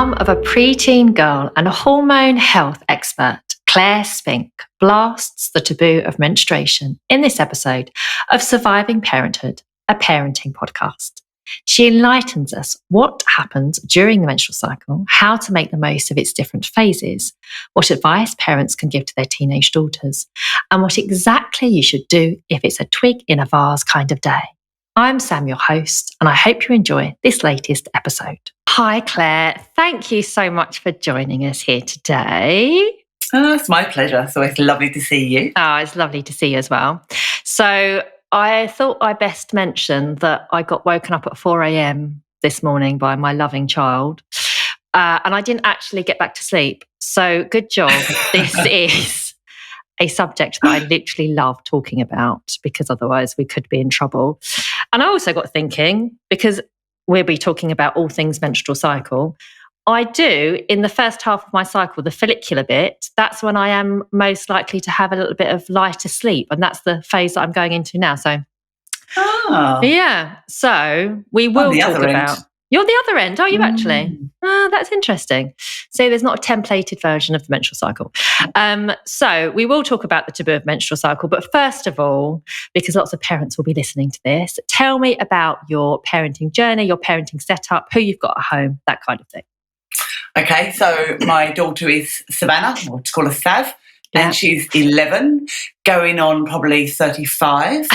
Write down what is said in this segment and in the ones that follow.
mum of a preteen girl and a hormone health expert, Claire Spink blasts the taboo of menstruation in this episode of Surviving Parenthood, a parenting podcast. She enlightens us what happens during the menstrual cycle, how to make the most of its different phases, what advice parents can give to their teenage daughters, and what exactly you should do if it's a twig in a vase kind of day. I'm Sam, your host, and I hope you enjoy this latest episode. Hi, Claire. Thank you so much for joining us here today. It's my pleasure. It's always lovely to see you. Oh, it's lovely to see you as well. So I thought I best mention that I got woken up at 4 a.m. this morning by my loving child, and I didn't actually get back to sleep. So good job. This is a subject that I literally love talking about, because otherwise we could be in trouble. And I also got thinking, because we'll be talking about all things menstrual cycle, I do, in the first half of my cycle, the follicular bit, that's when I am most likely to have a little bit of lighter sleep. And that's the phase that I'm going into now. So, yeah. So we will talk about... You're the other end, are you actually? That's interesting. So there's not a templated version of the menstrual cycle. So we will talk about the taboo of menstrual cycle. But first of all, because lots of parents will be listening to this, tell me about your parenting journey, your parenting setup, who you've got at home, that kind of thing. Okay, so my daughter is Savannah, or to call her Sav, and she's 11, going on probably 35.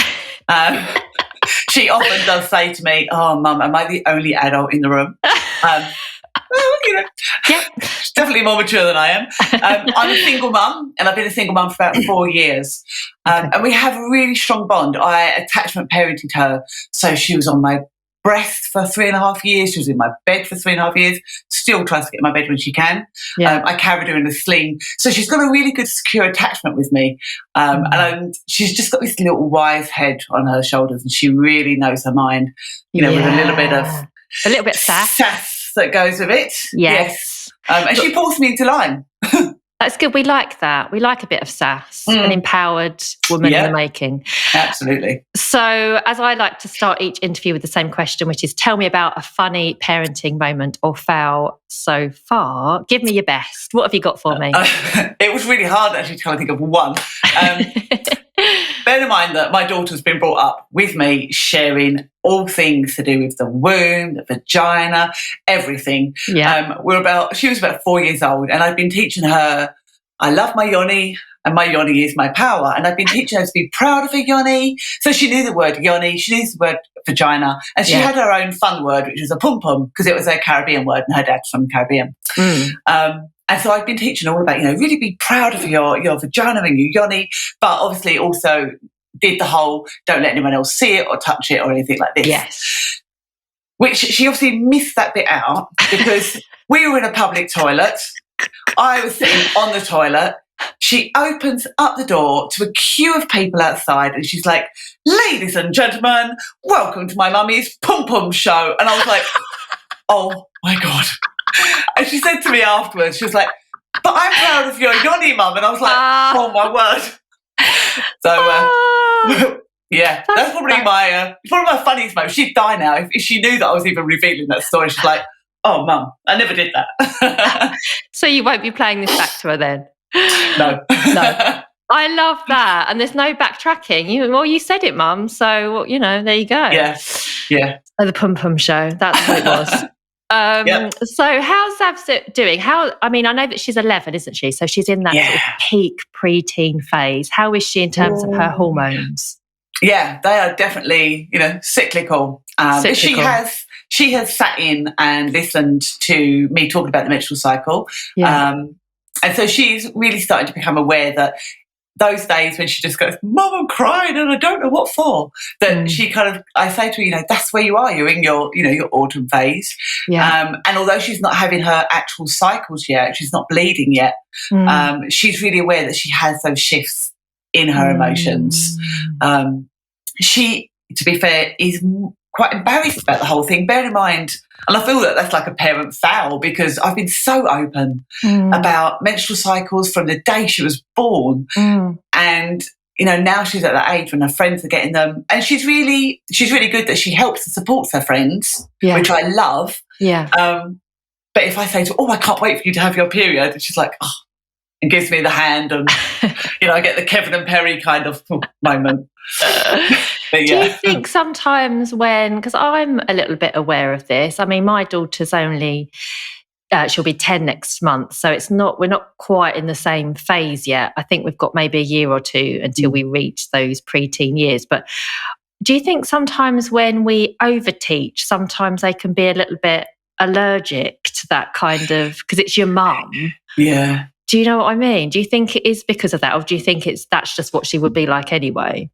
She often does say to me, "Oh, Mum, am I the only adult in the room?" She's definitely more mature than I am. I'm a single mum, and I've been a single mum for about 4 years. And we have a really strong bond. I attachment parented her, so she was on my breast for 3.5 years. She was in my bed for 3.5 years. Still tries to get in my bed when she can. I carried her in a sling. So she's got a really good secure attachment with me. And she's just got this little wise head on her shoulders, and she really knows her mind, with a little bit of sass that goes with it. Yes. And she pulls me into line. That's good. We like that. We like a bit of sass, an empowered woman in the making. Absolutely. So as I like to start each interview with the same question, which is, tell me about a funny parenting moment or foul so far. Give me your best. What have you got for me? It was really hard actually to kind of think of one. Bear in mind that my daughter's been brought up with me, sharing all things to do with the womb, the vagina, everything. She was about 4 years old, and I've been teaching her, I love my yoni, and my yoni is my power. And I've been teaching her to be proud of her yoni. So she knew the word yoni, she knew the word vagina, and she had her own fun word, which was a pum-pum, because it was a Caribbean word, and her dad's from the Caribbean. And so I've been teaching all about, really be proud of your vagina and your yoni, but obviously also did the whole don't let anyone else see it or touch it or anything like this. Yes. Which she obviously missed that bit out, because we were in a public toilet. I was sitting on the toilet. She opens up the door to a queue of people outside, and she's like, "Ladies and gentlemen, welcome to my mummy's pum-pum show." And I was like, oh my God. And she said to me afterwards, she was like, "But I'm proud of your yoni, Mum." And I was like, oh my word. So, that's probably my funniest moment. She'd die now if she knew that I was even revealing that story. She's like, "Oh, Mum, I never did that." So you won't be playing this back to her then? No. I love that. And there's no backtracking. You said it, Mum. So, there you go. Yeah. Oh, the Pum Pum Show. That's what it was. So how's Zav doing? I know that she's 11, isn't she? So she's in that sort of peak preteen phase. How is she in terms of her hormones? Yeah, they are definitely, cyclical. She has sat in and listened to me talking about the menstrual cycle. And so she's really starting to become aware that those days when she just goes, "Mum, I'm crying and I don't know what for," that she kind of, I say to her, that's where you are. You're in your, your autumn phase. And although she's not having her actual cycles yet, she's not bleeding yet, she's really aware that she has those shifts in her emotions. She, to be fair, is quite embarrassed about the whole thing. Bear in mind, and I feel that that's like a parent foul, because I've been so open about menstrual cycles from the day she was born. And, now she's at that age when her friends are getting them. And she's really good that she helps and supports her friends, which I love. But if I say to her, I can't wait for you to have your period, and she's like, oh, and gives me the hand, and I get the Kevin and Perry kind of moment. Do you think sometimes because I'm a little bit aware of this, I mean, my daughter's only, she'll be 10 next month, so we're not quite in the same phase yet. I think we've got maybe a year or two until we reach those preteen years. But do you think sometimes when we overteach, sometimes they can be a little bit allergic to that kind of, because it's your mum? Yeah. Do you know what I mean? Do you think it is because of that, or do you think that's just what she would be like anyway?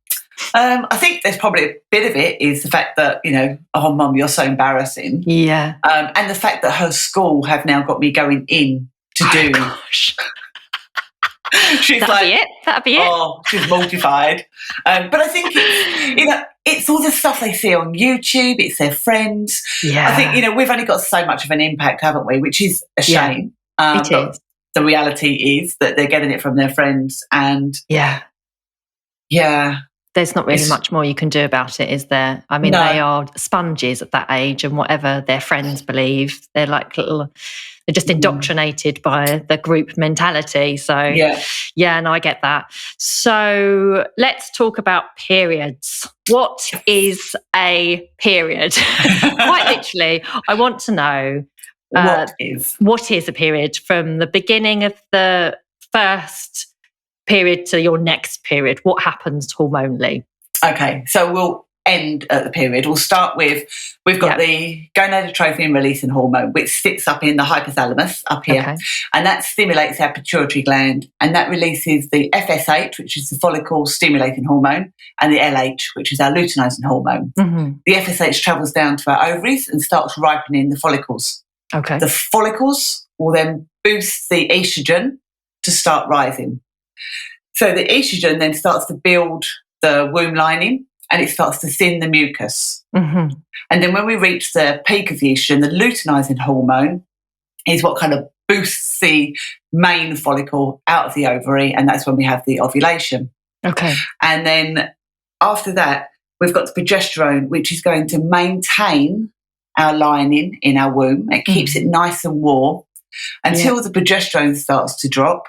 I think there's probably a bit of it is the fact that, oh, Mum, you're so embarrassing. Yeah. And the fact that her school have now got me going in to do. Gosh. She's That'd be it. Oh, she's mortified. But I think it's all the stuff they see on YouTube. It's their friends. Yeah. I think, we've only got so much of an impact, haven't we? Which is a shame. It is. The reality is that they're getting it from their friends, and yeah. There's not really much more you can do about it, is there? I mean, They are sponges at that age, and whatever their friends believe, they're like they're just indoctrinated by the group mentality. So, and I get that. So let's talk about periods. What is a period? Quite literally, I want to know what is a period from the beginning of the first period to your next period. What happens hormonally? Okay, so we'll end at the period. We'll start with, we've got the gonadotrophin releasing hormone, which sits up in the hypothalamus up here, and that stimulates our pituitary gland, and that releases the FSH, which is the follicle stimulating hormone, and the LH, which is our luteinizing hormone. Mm-hmm. The FSH travels down to our ovaries and starts ripening the follicles. Okay. The follicles will then boost the estrogen to start rising. So the estrogen then starts to build the womb lining, and it starts to thin the mucus. Mm-hmm. And then when we reach the peak of the estrogen, the luteinizing hormone is what kind of boosts the main follicle out of the ovary, and that's when we have the ovulation. Okay. And then after that, we've got the progesterone, which is going to maintain our lining in our womb. It keeps it nice and warm until the progesterone starts to drop.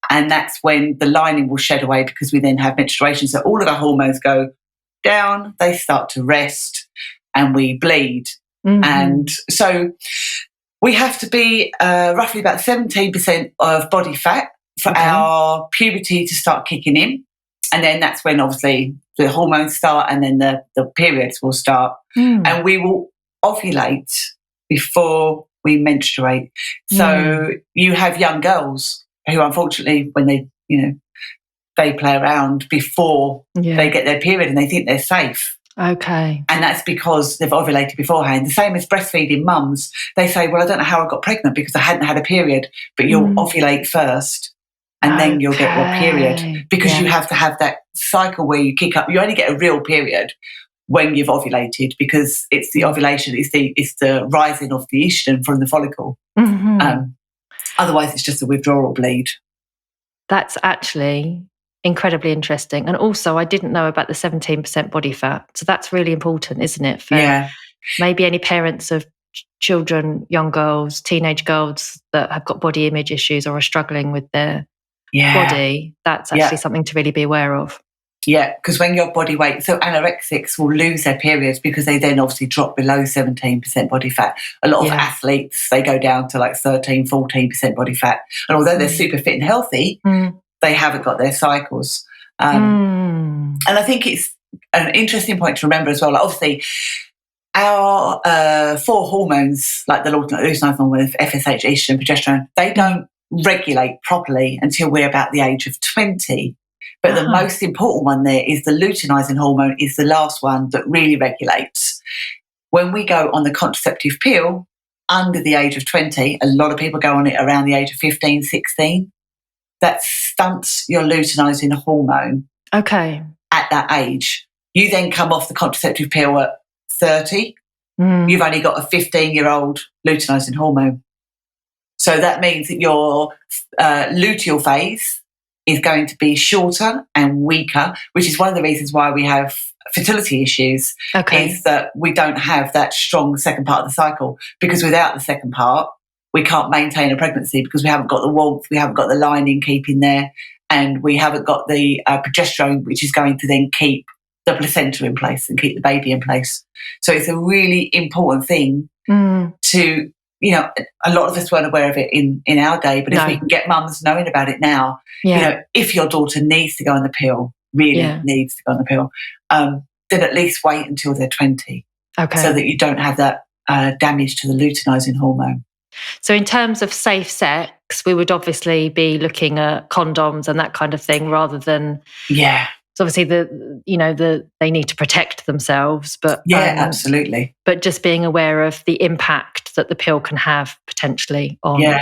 And that's when the lining will shed away, because we then have menstruation. So all of our hormones go down, they start to rest, and we bleed. Mm-hmm. And so we have to be roughly about 17% of body fat for our puberty to start kicking in. And then that's when obviously the hormones start, and then the periods will start. Mm. And we will ovulate before we menstruate. So you have young girls who, unfortunately, when they play around before they get their period, and they think they're safe. Okay. And that's because they've ovulated beforehand. The same as breastfeeding mums. They say, well, I don't know how I got pregnant because I hadn't had a period. But you'll ovulate first, and then you'll get your period, because you have to have that cycle where you kick up. You only get a real period when you've ovulated, because it's the ovulation, it's the rising of the estrogen from the follicle. Mm-hmm. Otherwise, it's just a withdrawal bleed. That's actually incredibly interesting. And also, I didn't know about the 17% body fat. So that's really important, isn't it? For maybe any parents of children, young girls, teenage girls that have got body image issues or are struggling with their body. That's actually something to really be aware of. Yeah, because when your body weight, so anorexics will lose their periods because they then obviously drop below 17% body fat. A lot of athletes, they go down to like 13, 14% body fat. And although they're super fit and healthy, they haven't got their cycles. And I think it's an interesting point to remember as well. Like, obviously, our 4 hormones, like the luteinizing hormone, FSH, estrogen, progesterone, they don't regulate properly until we're about the age of 20. But the most important one there is the luteinizing hormone is the last one that really regulates. When we go on the contraceptive pill under the age of 20, a lot of people go on it around the age of 15, 16. That stunts your luteinizing hormone at that age. You then come off the contraceptive pill at 30. You've only got a 15-year-old luteinizing hormone. So that means that your luteal phase is going to be shorter and weaker, which is one of the reasons why we have fertility issues, is that we don't have that strong second part of the cycle, because without the second part, we can't maintain a pregnancy because we haven't got the warmth, we haven't got the lining keeping there, and we haven't got the progesterone, which is going to then keep the placenta in place and keep the baby in place. So it's a really important thing to, you know, a lot of us weren't aware of it in our day, but if we can get mums knowing about it now, you know, if your daughter needs to go on the pill, needs to go on the pill, then at least wait until they're 20 so that you don't have that damage to the luteinizing hormone. So in terms of safe sex, we would obviously be looking at condoms and that kind of thing rather than... So obviously, they need to protect themselves, but absolutely. But just being aware of the impact that the pill can have potentially on those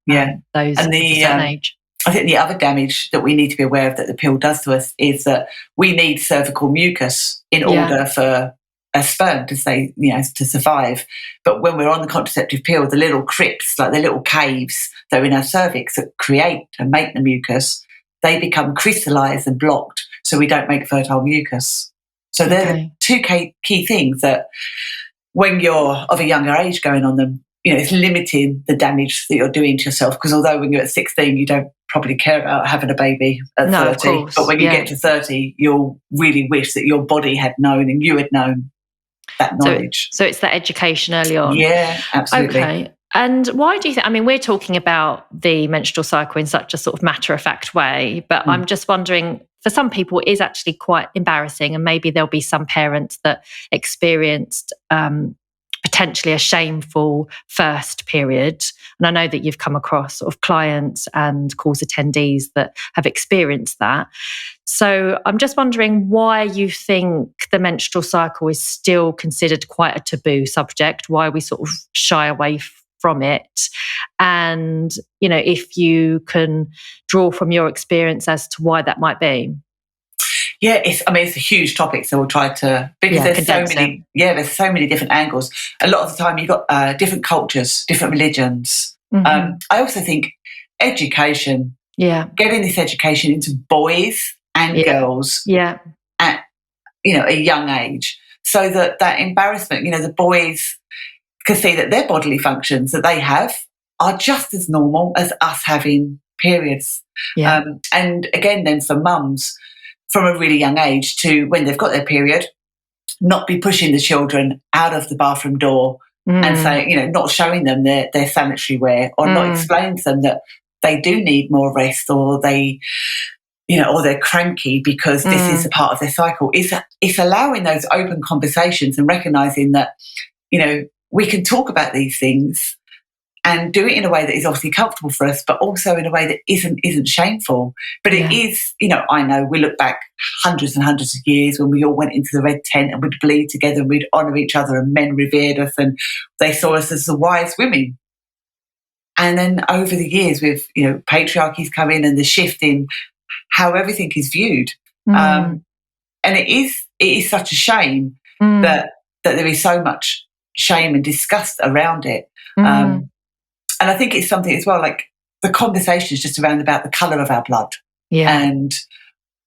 at a certain age. I think the other damage that we need to be aware of that the pill does to us is that we need cervical mucus in order for a sperm to stay, to survive. But when we're on the contraceptive pill, the little crypts, like the little caves that are in our cervix that create and make the mucus, they become crystallized and blocked, so we don't make fertile mucus. So they're the two key things that when you're of a younger age going on them, it's limiting the damage that you're doing to yourself, because although when you're at 16, you don't probably care about having a baby at 30. But when you get to 30, you'll really wish that your body had known and you had known that knowledge. So it's that education early on. Yeah, absolutely. Okay. And why do you think, we're talking about the menstrual cycle in such a sort of matter-of-fact way, but I'm just wondering, for some people it is actually quite embarrassing, and maybe there'll be some parents that experienced potentially a shameful first period. And I know that you've come across sort of clients and course attendees that have experienced that. So I'm just wondering why you think the menstrual cycle is still considered quite a taboo subject, why we sort of shy away from it, and if you can draw from your experience as to why that might be. Yeah, it's a huge topic, so we'll try to, because there's so many different angles. A lot of the time you've got different cultures, different religions. I also think education, getting this education into boys and girls at a young age, so that embarrassment, the boys can see that their bodily functions that they have are just as normal as us having periods. And again, then for mums, from a really young age to when they've got their period, not be pushing the children out of the bathroom door and saying, not showing them their sanitary wear, or not explaining to them that they do need more rest, or they, or they're cranky because this is a part of their cycle. It's allowing those open conversations and recognising that, we can talk about these things and do it in a way that is obviously comfortable for us, but also in a way that isn't shameful. But it is, I know we look back hundreds and hundreds of years when we all went into the red tent and we'd bleed together and we'd honour each other, and men revered us and they saw us as the wise women. And then over the years with, patriarchy's come in and the shift in how everything is viewed. And it is such a shame that there is so much shame and disgust around it. And I think it's something as well, like the conversations just around about the colour of our blood and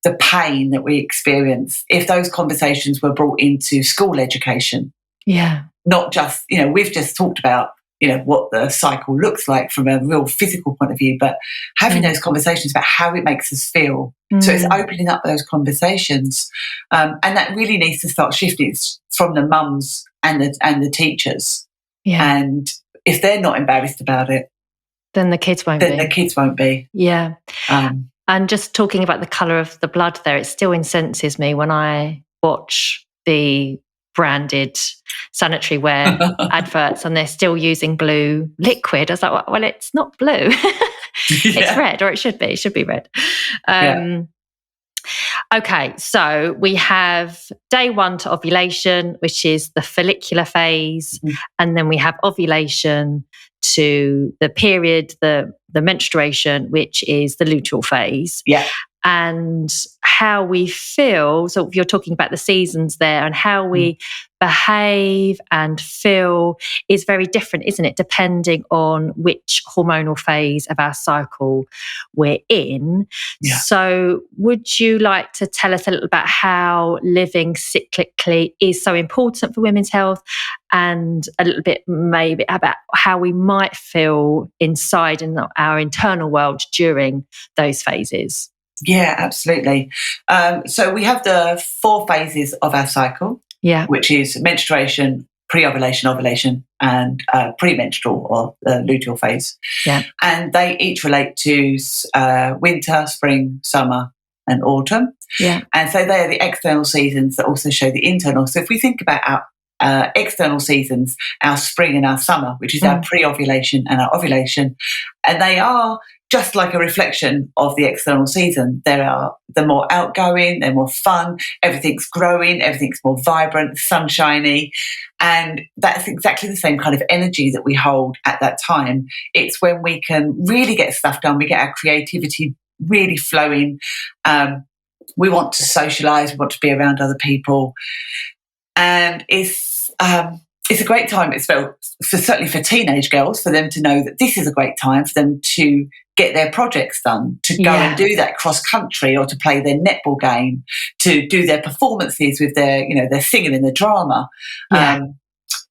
the pain that we experience. If those conversations were brought into school education, not just, we've just talked about, what the cycle looks like from a real physical point of view, but having those conversations about how it makes us feel. So it's opening up those conversations. And that really needs to start shifting from the mums and the teachers. And if they're not embarrassed about it, then the kids won't be. Yeah. And just talking about the colour of the blood there, it still incenses me when I watch the branded sanitary wear adverts and they're still using blue liquid. I was like, well, it's not blue. It's red, or it should be red. Okay, so we have day 1 to ovulation, which is the follicular phase, and then we have ovulation to the period, the menstruation, which is the luteal phase. and how we feel. So you're talking about the seasons there, and how we behave and feel is very different, isn't it? Depending on which hormonal phase of our cycle we're in. Yeah. So would you like to tell us a little about how living cyclically is so important for women's health, and a little bit maybe about how we might feel inside in our internal world during those phases? Yeah, absolutely. So we have the 4 phases of our cycle, which is menstruation, pre-ovulation, ovulation, and premenstrual or luteal phase. Yeah. And they each relate to winter, spring, summer, and autumn. Yeah. And so they're the external seasons that also show the internal. So if we think about our external seasons, our spring and our summer, which is our pre-ovulation and our ovulation, and they are just like a reflection of the external season. They're more outgoing, they're more fun, everything's growing, everything's more vibrant, sunshiny, and that's exactly the same kind of energy that we hold at that time. It's when we can really get stuff done, we get our creativity really flowing, we want to socialise, we want to be around other people, and it's a great time, certainly for teenage girls, for them to know that this is a great time for them to get their projects done, to go and do that cross-country, or to play their netball game, to do their performances with their singing in the drama.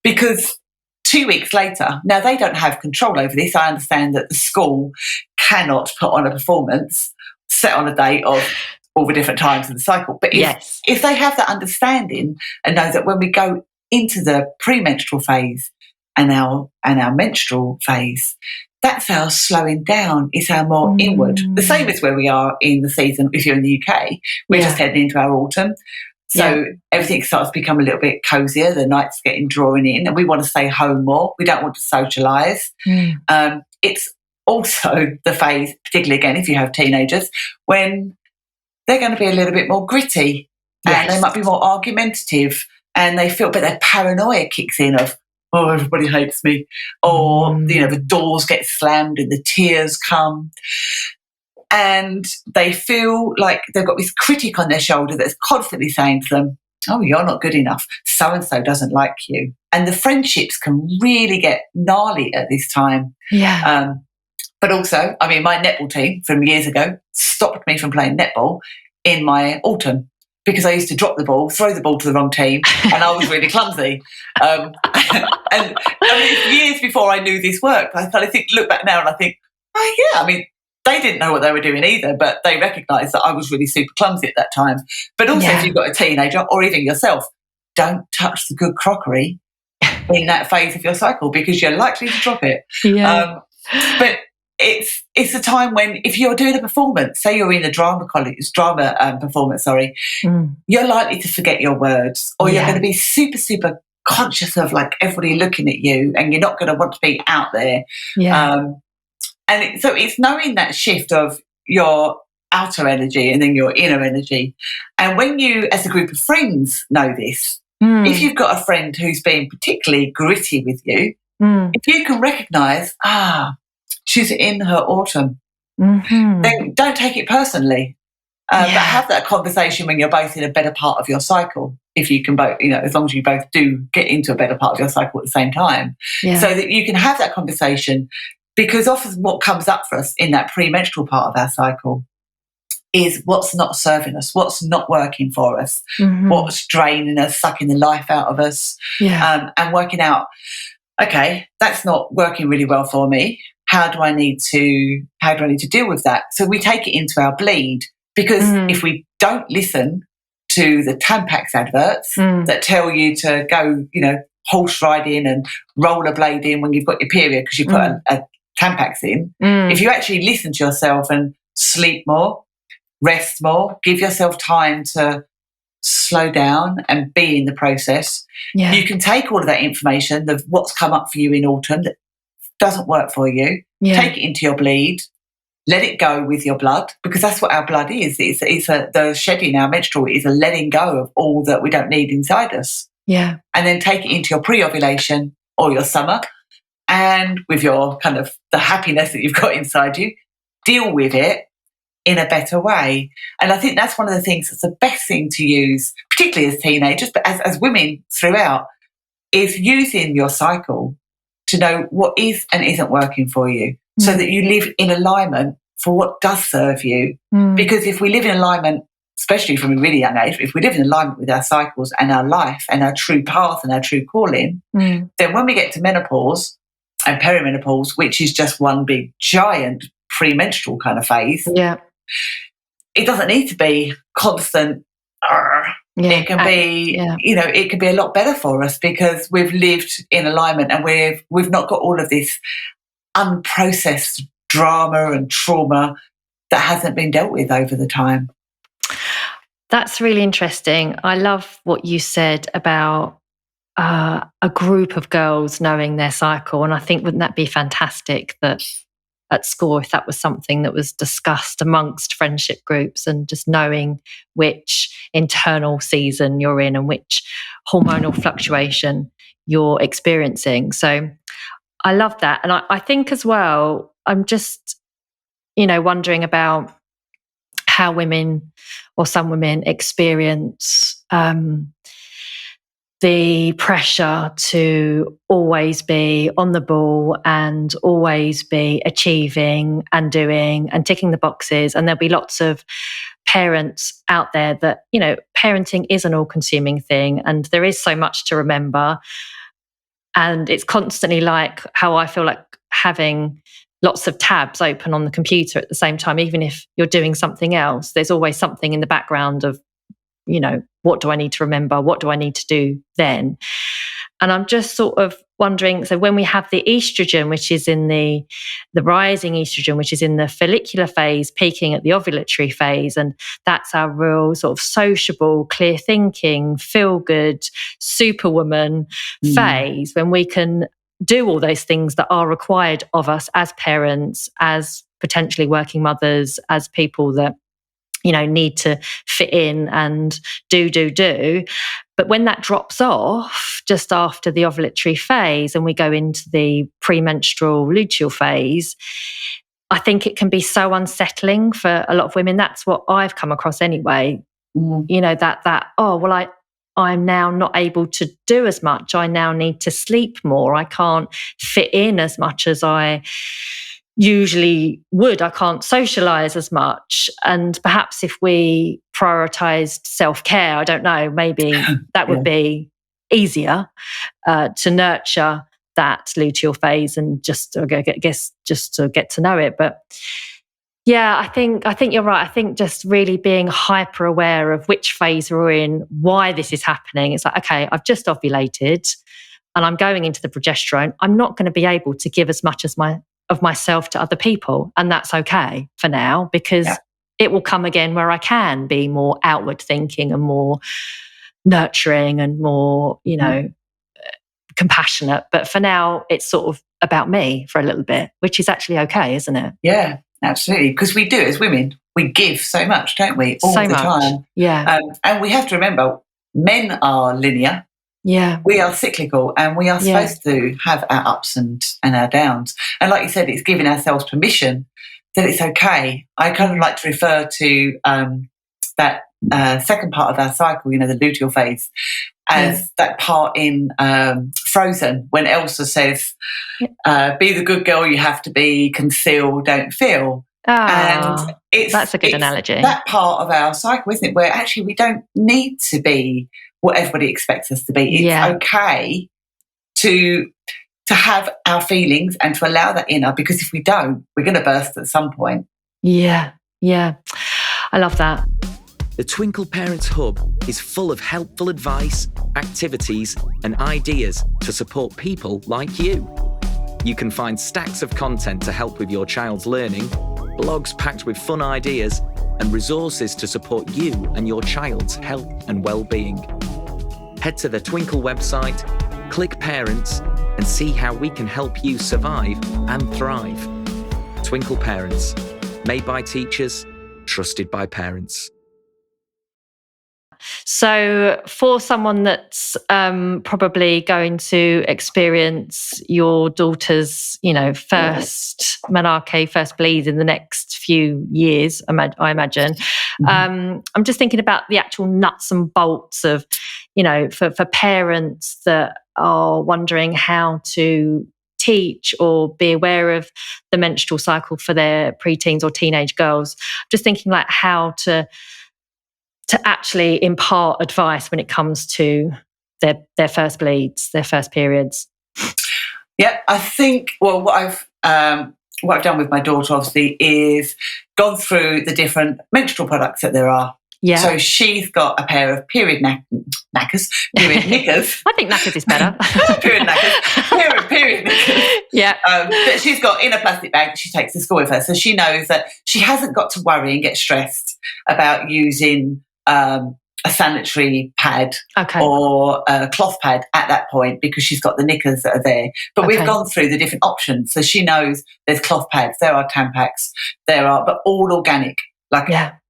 Because 2 weeks later, now they don't have control over this. I understand that the school cannot put on a performance, set on a date of all the different times of the cycle. But if they have that understanding and know that when we go into the premenstrual phase and our menstrual phase, that's our slowing down. It's our more inward. The same as where we are in the season. If you're in the UK, we're just heading into our autumn. So everything starts to become a little bit cosier. The night's getting drawing in, and we want to stay home more. We don't want to socialise. It's also the phase, particularly again if you have teenagers, when they're going to be a little bit more gritty, and they might be more argumentative, and they feel, but their paranoia kicks in of, oh, everybody hates me, or the doors get slammed and the tears come, and they feel like they've got this critic on their shoulder that's constantly saying to them, oh, you're not good enough, so and so doesn't like you, and the friendships can really get gnarly at this time. But also, I mean, my netball team from years ago stopped me from playing netball in my autumn, because I used to drop the ball, throw the ball to the wrong team, and I was really clumsy. And I mean, years before I knew this worked, I kind of look back now and I think, oh yeah, I mean, they didn't know what they were doing either, but they recognised that I was really super clumsy at that time. But also, if you've got a teenager, or even yourself, don't touch the good crockery in that phase of your cycle, because you're likely to drop it. But it's a time when, if you're doing a performance, say you're in a drama performance, you're likely to forget your words, or you're going to be super, super conscious of like everybody looking at you, and you're not going to want to be out there. So it's knowing that shift of your outer energy and then your inner energy. And when you, as a group of friends, know this, if you've got a friend who's being particularly gritty with you, if you can recognise, she's in her autumn, then don't take it personally. But have that conversation when you're both in a better part of your cycle. If you can both, as long as you both do get into a better part of your cycle at the same time, so that you can have that conversation. Because often what comes up for us in that premenstrual part of our cycle is what's not serving us, what's not working for us, what's draining us, sucking the life out of us, and working out, okay, that's not working really well for me. How do I need to deal with that? So we take it into our bleed, because if we don't listen to the Tampax adverts that tell you to go, horse riding and rollerblading when you've got your period because you put a Tampax in, if you actually listen to yourself and sleep more, rest more, give yourself time to slow down and be in the process, you can take all of that information of what's come up for you in autumn that doesn't work for you, take it into your bleed, let it go with your blood, because that's what our blood is. The shedding, our menstrual, is a letting go of all that we don't need inside us. And then take it into your pre-ovulation or your summer, and with your kind of the happiness that you've got inside you, deal with it, in a better way. And I think that's one of the things that's the best thing to use, particularly as teenagers, but as women throughout, is using your cycle to know what is and isn't working for you, so that you live in alignment for what does serve you. Because if we live in alignment, especially from a really young age, if we live in alignment with our cycles and our life and our true path and our true calling, then when we get to menopause and perimenopause, which is just one big giant premenstrual kind of phase, it doesn't need to be constant. It can be, it can be a lot better for us because we've lived in alignment and we've not got all of this unprocessed drama and trauma that hasn't been dealt with over the time. That's really interesting. I love what you said about a group of girls knowing their cycle. And I think, wouldn't that be fantastic that at school, if that was something that was discussed amongst friendship groups, and just knowing which internal season you're in and which hormonal fluctuation you're experiencing. So I love that. And I think as well, I'm just, wondering about how women or some women experience the pressure to always be on the ball and always be achieving and doing and ticking the boxes. And there'll be lots of parents out there that, parenting is an all-consuming thing and there is so much to remember. And it's constantly like how I feel like having lots of tabs open on the computer at the same time. Even if you're doing something else, there's always something in the background of, what do I need to remember? What do I need to do then? And I'm just sort of wondering, so when we have the estrogen, which is in the rising estrogen, which is in the follicular phase, peaking at the ovulatory phase, and that's our real sort of sociable, clear thinking, feel good, superwoman phase, when we can do all those things that are required of us as parents, as potentially working mothers, as people that need to fit in and do. But when that drops off just after the ovulatory phase and we go into the premenstrual luteal phase, I think it can be so unsettling for a lot of women. That's what I've come across anyway. I'm now not able to do as much. I now need to sleep more. I can't fit in as much as I usually would. I can't socialize as much. And perhaps if we prioritized self-care, I don't know, maybe that would be easier to nurture that luteal phase and just to get to know it. But yeah, I think you're right. I think just really being hyper aware of which phase we're in, why this is happening. It's like, okay, I've just ovulated and I'm going into the progesterone. I'm not going to be able to give as much as of myself to other people. And that's okay for now, because it will come again where I can be more outward thinking and more nurturing and more, compassionate. But for now, it's sort of about me for a little bit, which is actually okay, isn't it? Yeah, absolutely. Because we do, as women, we give so much, don't we? All the time. Yeah. And we have to remember, men are linear. Yeah. We are cyclical and we are supposed to have our ups and our downs. And like you said, it's giving ourselves permission that it's okay. I kind of like to refer to that second part of our cycle, the luteal phase, as that part in Frozen when Elsa says, be the good girl you have to be, conceal, don't feel. And that's a good analogy. That part of our cycle, isn't it, where actually we don't need to be what everybody expects us to be. It's okay to have our feelings and to allow that inner, because if we don't, we're going to burst at some point. Yeah. I love that. The Twinkl Parents Hub is full of helpful advice, activities, and ideas to support people like you. You can find stacks of content to help with your child's learning, blogs packed with fun ideas, and resources to support you and your child's health and well-being. Head to the Twinkl website, click Parents, and see how we can help you survive and thrive. Twinkl Parents, made by teachers, trusted by parents. So for someone that's probably going to experience your daughter's, first menarche, first bleed in the next few years, I imagine, I'm just thinking about the actual nuts and bolts of, for parents that are wondering how to teach or be aware of the menstrual cycle for their preteens or teenage girls. Just thinking like how to actually impart advice when it comes to their first bleeds, their first periods. Yeah, I think, what I've done with my daughter, obviously, is gone through the different menstrual products that there are. Yeah. So she's got a pair of period knickers. I think knackers is better. Period knickers. Period knickers. Yeah. That she's got in a plastic bag that she takes to school with her. So she knows that she hasn't got to worry and get stressed about using a sanitary pad or a cloth pad at that point, because she's got the knickers that are there. But we've gone through the different options. So she knows there's cloth pads, there are Tampax, but all organic.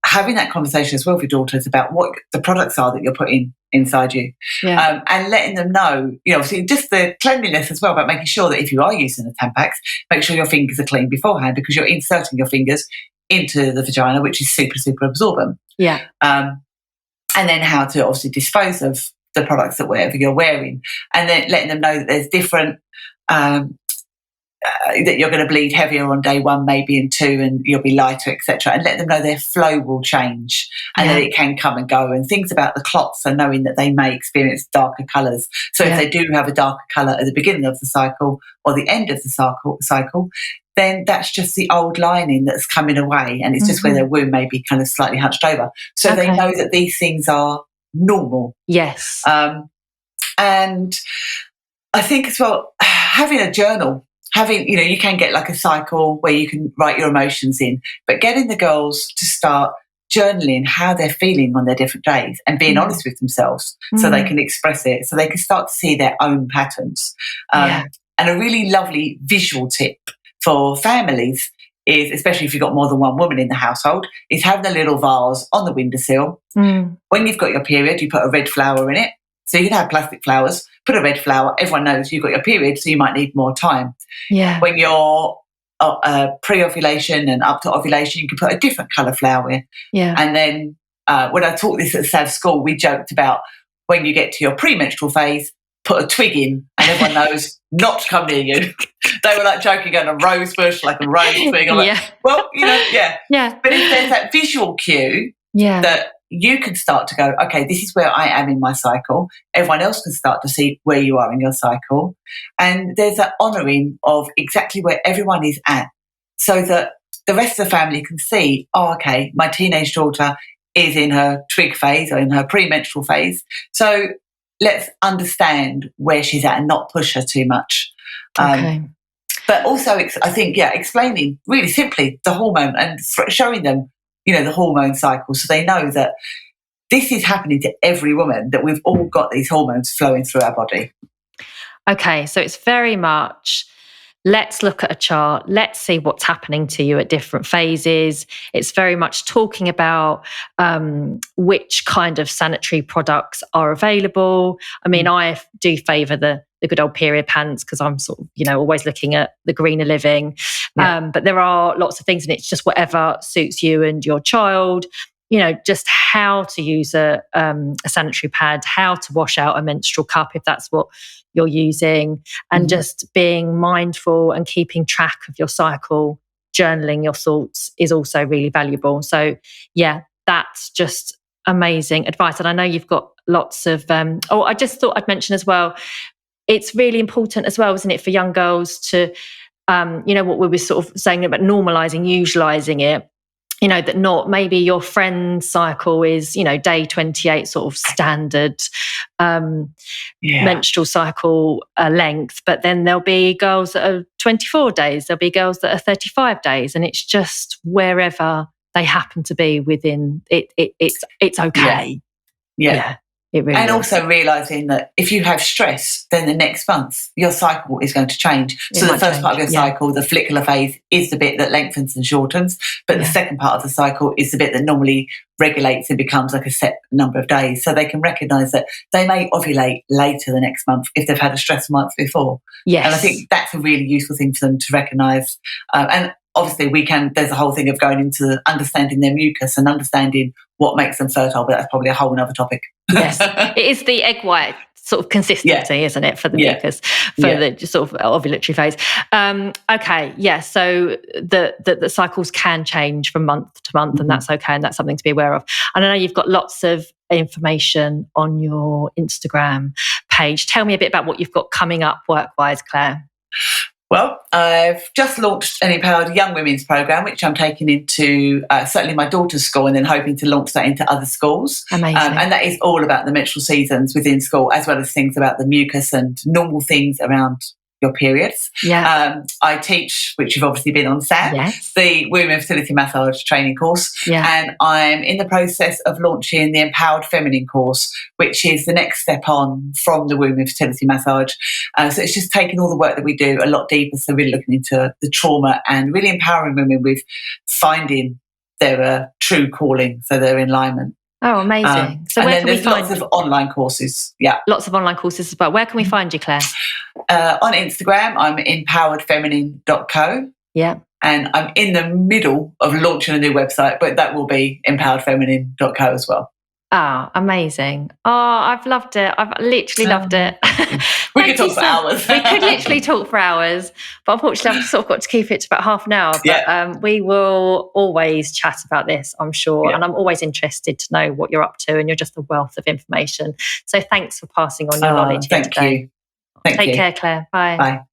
Having that conversation as well with your daughters about what the products are that you're putting inside you, and letting them know, obviously just the cleanliness as well, about making sure that if you are using a Tampax, make sure your fingers are clean beforehand, because you're inserting your fingers into the vagina, which is super, super absorbent. Yeah. And then how to obviously dispose of the products that whatever you're wearing, and then letting them know that there's different, that you're going to bleed heavier on day 1, maybe in 2, and you'll be lighter, etc. And let them know their flow will change and that it can come and go. And things about the clots are knowing that they may experience darker colours. So if they do have a darker colour at the beginning of the cycle or the end of the cycle, then that's just the old lining that's coming away, and it's just where their womb may be kind of slightly hunched over. So they know that these things are normal. Yes. And I think as well, having a journal, you can get like a cycle where you can write your emotions in, but getting the girls to start journaling how they're feeling on their different days and being honest with themselves so they can express it, so they can start to see their own patterns. And a really lovely visual tip for families is, especially if you've got more than one woman in the household, is having a little vase on the windowsill. When you've got your period, you put a red flower in it. So you can have plastic flowers, put a red flower. Everyone knows you've got your period, so you might need more time. Yeah. When you're pre-ovulation and up to ovulation, you can put a different colour flower in. Yeah. And then when I taught this at SAV school, we joked about when you get to your premenstrual phase, put a twig in, and everyone knows not to come near you. They were like joking on a rose bush, like a rose twig. I'm like, well, yeah. But if there's that visual cue that you can start to go, okay, this is where I am in my cycle. Everyone else can start to see where you are in your cycle. And there's that honouring of exactly where everyone is at, so that the rest of the family can see, okay, my teenage daughter is in her twig phase or in her premenstrual phase. So let's understand where she's at and not push her too much. But also, I think, explaining really simply the hormone and showing them, the hormone cycle, so they know that this is happening to every woman, that we've all got these hormones flowing through our body. Okay, so it's very much, let's look at a chart, let's see what's happening to you at different phases. It's very much talking about which kind of sanitary products are available. I mean, I do favour the good old period pants, because I'm sort of, always looking at the greener living. But there are lots of things, and it's just whatever suits you and your child. Just how to use a sanitary pad, how to wash out a menstrual cup if that's what you're using, and just being mindful and keeping track of your cycle, journaling your thoughts is also really valuable. So, that's just amazing advice. And I know you've got lots of, I just thought I'd mention as well, it's really important as well, isn't it, for young girls to, what we were sort of saying about normalising, utilising it, that not maybe your friend's cycle is, day 28 sort of standard menstrual cycle length, but then there'll be girls that are 24 days, there'll be girls that are 35 days, and it's just wherever they happen to be within it, it's okay. It really and is. Also realising that if you have stress, then the next month your cycle is going to change. So the first part of your cycle, the follicular phase, is the bit that lengthens and shortens, but the second part of the cycle is the bit that normally regulates and becomes like a set number of days. So they can recognise that they may ovulate later the next month if they've had a stress month before. Yes. And I think that's a really useful thing for them to recognise. And obviously there's a whole thing of going into understanding their mucus and understanding what makes them fertile, but that's probably a whole other topic. Yes, it is the egg white sort of consistency, isn't it, for the mucus, for the sort of ovulatory phase. So the cycles can change from month to month, and that's okay, and that's something to be aware of. And I know you've got lots of information on your Instagram page. Tell me a bit about what you've got coming up work-wise, Claire. Well, I've just launched an Empowered Young Women's programme, which I'm taking into certainly my daughter's school, and then hoping to launch that into other schools. Amazing. And that is all about the menstrual seasons within school, as well as things about the mucus and normal things around your periods. I teach, which you've obviously been on, Sam, the Women Fertility Massage training course. And I'm in the process of launching the Empowered Feminine course, which is the next step on from the Women Fertility Massage. So it's just taking all the work that we do a lot deeper. So really looking into the trauma and really empowering women with finding their true calling, so their alignment. Oh, amazing. So where can we find lots of online courses. Lots of online courses as well. Where can we find you, Claire? On Instagram, I'm empoweredfeminine.co. Yeah. And I'm in the middle of launching a new website, but that will be empoweredfeminine.co as well. Oh, amazing. Oh, I've loved it. I've literally loved it. We could talk for hours. We could literally talk for hours, but unfortunately I've sort of got to keep it to about half an hour. But we will always chat about this, I'm sure. And I'm always interested to know what you're up to, and you're just a wealth of information. So thanks for passing on your knowledge. Thank you. Take care, Claire. Bye. Bye.